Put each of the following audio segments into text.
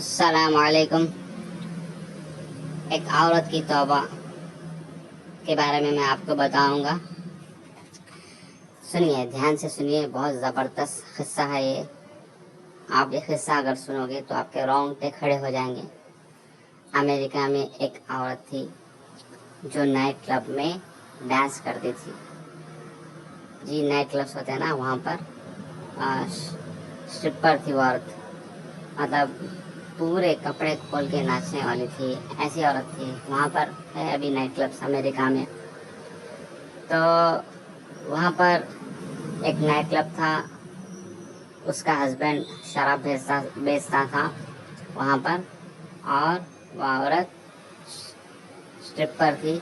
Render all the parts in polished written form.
अस्सलाम वालेकुम। एक औरत की तौबा के बारे में मैं आपको बताऊंगा। सुनिए, ध्यान से सुनिए, बहुत ज़बरदस्त किस्सा है ये। आप ये किस्सा अगर सुनोगे तो आपके रोंगटे खड़े हो जाएंगे। अमेरिका में एक औरत थी जो नाइट क्लब में डांस करती थी। जी, नाइट क्लब्स होते हैं ना, वहाँ पर स्ट्रिपर थी वो औरत। मतलब पूरे कपड़े खोल के नाचने वाली थी, ऐसी औरत थी। वहाँ पर है अभी नाइट क्लब्स अमेरिका में। तो वहाँ पर एक नाइट क्लब था, उसका हस्बैंड शराब बेचता था वहाँ पर, और वह औरत स्ट्रिपर थी,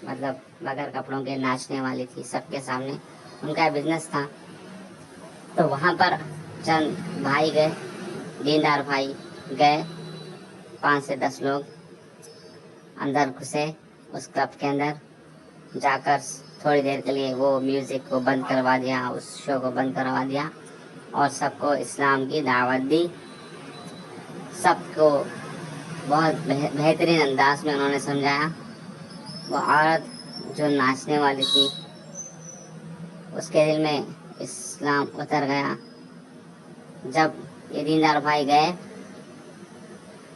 मतलब बगैर कपड़ों के नाचने वाली थी सबके सामने। उनका बिजनेस था। तो वहाँ पर चंद भाई गए, दीनदार भाई गए, 5 से 10 लोग अंदर घुसे उस क्लब के अंदर। जाकर थोड़ी देर के लिए वो म्यूज़िक को बंद करवा दिया, उस शो को बंद करवा दिया और सबको इस्लाम की दावत दी। सबको बहुत बेहतरीन अंदाज में उन्होंने समझाया। वो औरत जो नाचने वाली थी, उसके दिल में इस्लाम उतर गया। जब ये दीनदार भाई गए,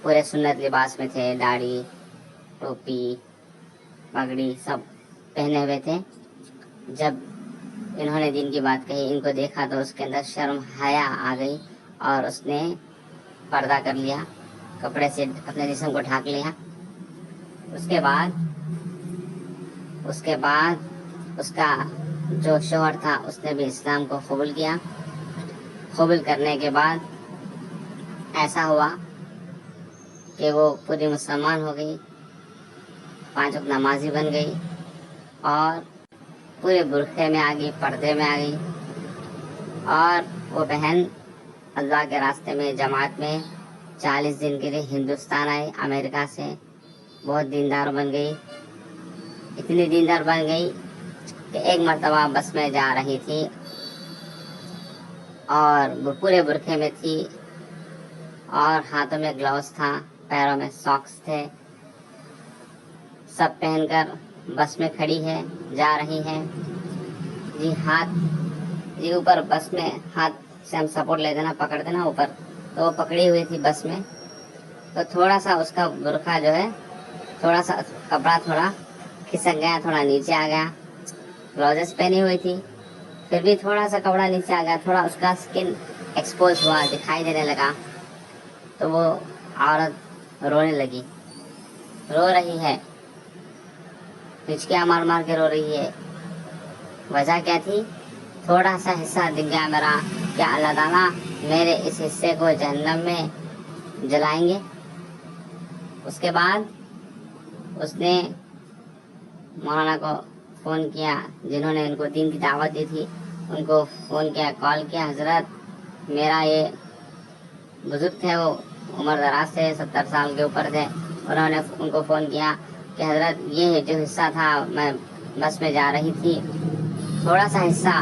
पूरे सुन्नत लिबास में थे, दाढ़ी, टोपी, पगड़ी सब पहने हुए थे। जब इन्होंने दीन की बात कही, इनको देखा तो उसके अंदर शर्म हया आ गई और उसने पर्दा कर लिया, कपड़े से अपने जिस्म को ढक लिया। उसके बाद उसका जो शौहर था उसने भी इस्लाम को कबूल किया। कबूल करने के बाद ऐसा हुआ कि वो पूरी मुसलमान हो गई, 5 वक्त नमाजी बन गई और पूरे बुरखे में आ गई, पर्दे में आ गई। और वो बहन अल्लाह के रास्ते में जमात में 40 दिन के लिए हिंदुस्तान आई अमेरिका से। बहुत दीनदार बन गई, इतनी दीनदार बन गई कि एक मर्तबा बस में जा रही थी और वो पूरे बुरखे में थी और हाथों में ग्लव्स था, पैरों में सॉक्स थे, सब पहनकर बस में खड़ी है, जा रही है। जी ऊपर बस में हाथ से हम सपोर्ट लेते ना, पकड़ते ना ऊपर, तो वो पकड़ी हुई थी बस में। तो थोड़ा सा उसका बुरखा जो है, थोड़ा सा कपड़ा थोड़ा खिसक गया, थोड़ा नीचे आ गया। ब्लाउजेस पहनी हुई थी, फिर भी थोड़ा सा कपड़ा नीचे आ गया, थोड़ा उसका स्किन एक्सपोज हुआ, दिखाई देने लगा। तो वो औरत रोने लगी, रो रही है, हिचकियाँ मार मार के रो रही है। वजह क्या थी? थोड़ा सा हिस्सा दिख गया मेरा, क्या अल्लाह ताला मेरे इस हिस्से को जहन्नम में जलाएंगे? उसके बाद उसने मौलाना को फ़ोन किया, जिन्होंने इनको दीन की दावत दी थी, उनको फ़ोन किया, कॉल किया, हज़रत मेरा ये बुजुर्ग थे, वो उम्र दराज थे, 70 साल के ऊपर थे। उन्होंने उनको फ़ोन किया कि हज़रत ये जो हिस्सा था, मैं बस में जा रही थी, थोड़ा सा हिस्सा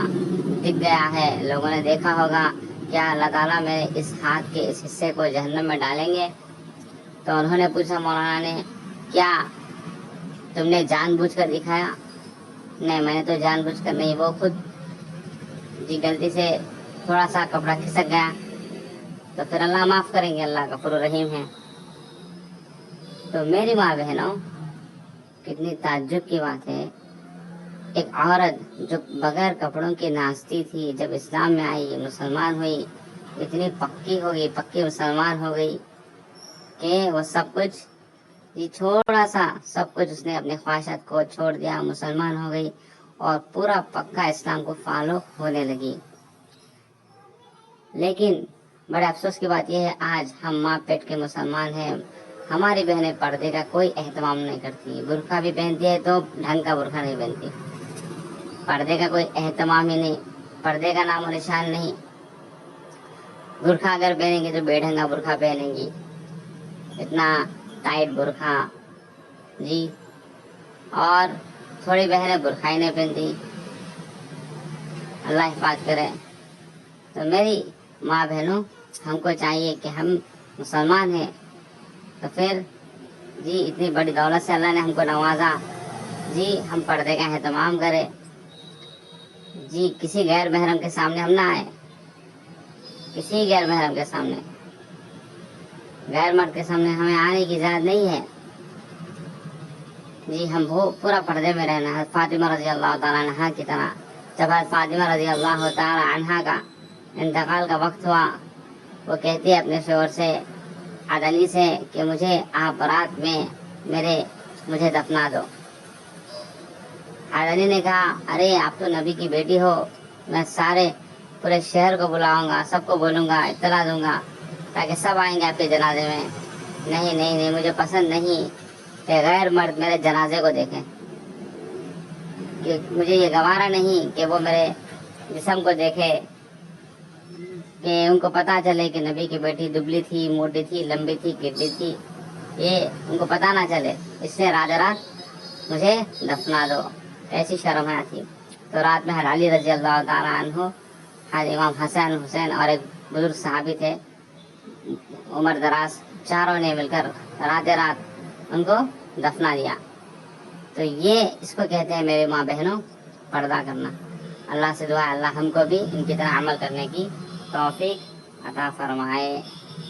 दिख गया है, लोगों ने देखा होगा, क्या अल्लाह ताला मेरे इस हाथ के इस हिस्से को जहन्नम में डालेंगे? तो उन्होंने पूछा मौलाना ने, क्या तुमने जानबूझकर दिखाया? नहीं, मैंने तो जानबूझकर नहीं, वो खुद जी गलती से थोड़ा सा कपड़ा खिसक गया। तो फिर अल्लाह माफ़ करेंगे, अल्लाह गफूर रहीम है। तो मेरी माँ बहनों, कितनी ताज्जुब की बात है, एक औरत जो बगैर कपड़ों की नाचती थी, जब इस्लाम में आई, मुसलमान हुई, इतनी पक्की हो गई, पक्की मुसलमान हो गई कि वो सब कुछ, ये थोड़ा सा सब कुछ उसने अपने ख्वाहिशात को छोड़ दिया, मुसलमान हो गई और पूरा पक्का इस्लाम को फॉलो होने लगी। लेकिन बड़े अफसोस की बात यह है, आज हम माँ पेट के मुसलमान हैं, हमारी बहनें पर्दे का कोई एहतमाम नहीं करती। बुर्का भी पहनती है तो ढंग का बुर्का नहीं पहनती, पर्दे का कोई एहतमाम ही नहीं, पर्दे का नाम और निशान नहीं। बुर्खा अगर पहनेंगी तो बेढंगा बुर्खा पहनेंगी, इतना टाइट बुर्खा जी। और थोड़ी बहनें बुर्खा ही नहीं पहनती, अल्लाह हिफाज़त करे। तो मेरी माँ बहनों, हमको चाहिए कि हम مسلمان ہیں تو پھر جی اتنی بڑی دولت سے اللہ نے ہم کو نوازا، جی ہم پردے کا اہتمام کرے، جی کسی غیر محرم کے سامنے ہم نہ آئے، کسی غیر محرم کے سامنے، غیر مرد کے سامنے ہمیں آنے کی اجازت نہیں ہے، جی ہم وہ پورا پردے میں رہنا ہے فاطمہ رضی اللہ تعالیٰ عنہ کی طرح۔ جب فاطمہ رضی اللہ تعالیٰ عنہ کا انتقال کا وقت ہوا، وہ کہتی ہے اپنے شوہر سے، عدنی سے، کہ مجھے آپ رات میں مجھے دفنا دو۔ عدنی نے کہا ارے آپ تو نبی کی بیٹی ہو، میں پورے شہر کو بلاؤں گا، سب کو بولوں گا، اطلاع دوں گا تاکہ سب آئیں گے آپ کے جنازے میں۔ نہیں نہیں نہیں، مجھے پسند نہیں کہ غیر مرد میرے جنازے کو دیکھیں، کہ مجھے یہ گوارا نہیں کہ وہ میرے جسم کو دیکھے، کہ ان کو پتہ چلے کہ نبی کی بیٹی دبلی تھی، موٹی تھی، لمبی تھی، گڈی تھی، یہ ان کو پتہ نہ چلے، اس سے رات مجھے دفنا دو۔ ایسی شرم تھی تو رات میں علی رضی اللہ تعالیٰ عنہ، امام حسن حسین اور ایک بزرگ صحابی تھے عمر دراز، چاروں نے مل کر رات ان کو دفنا دیا۔ تو یہ اس کو کہتے ہیں میرے ماں بہنوں پردہ کرنا۔ اللہ سے دعا ہے اللہ ہم کو بھی ان کی طرح عمل کرنے کی توفیق عطا فرمائے۔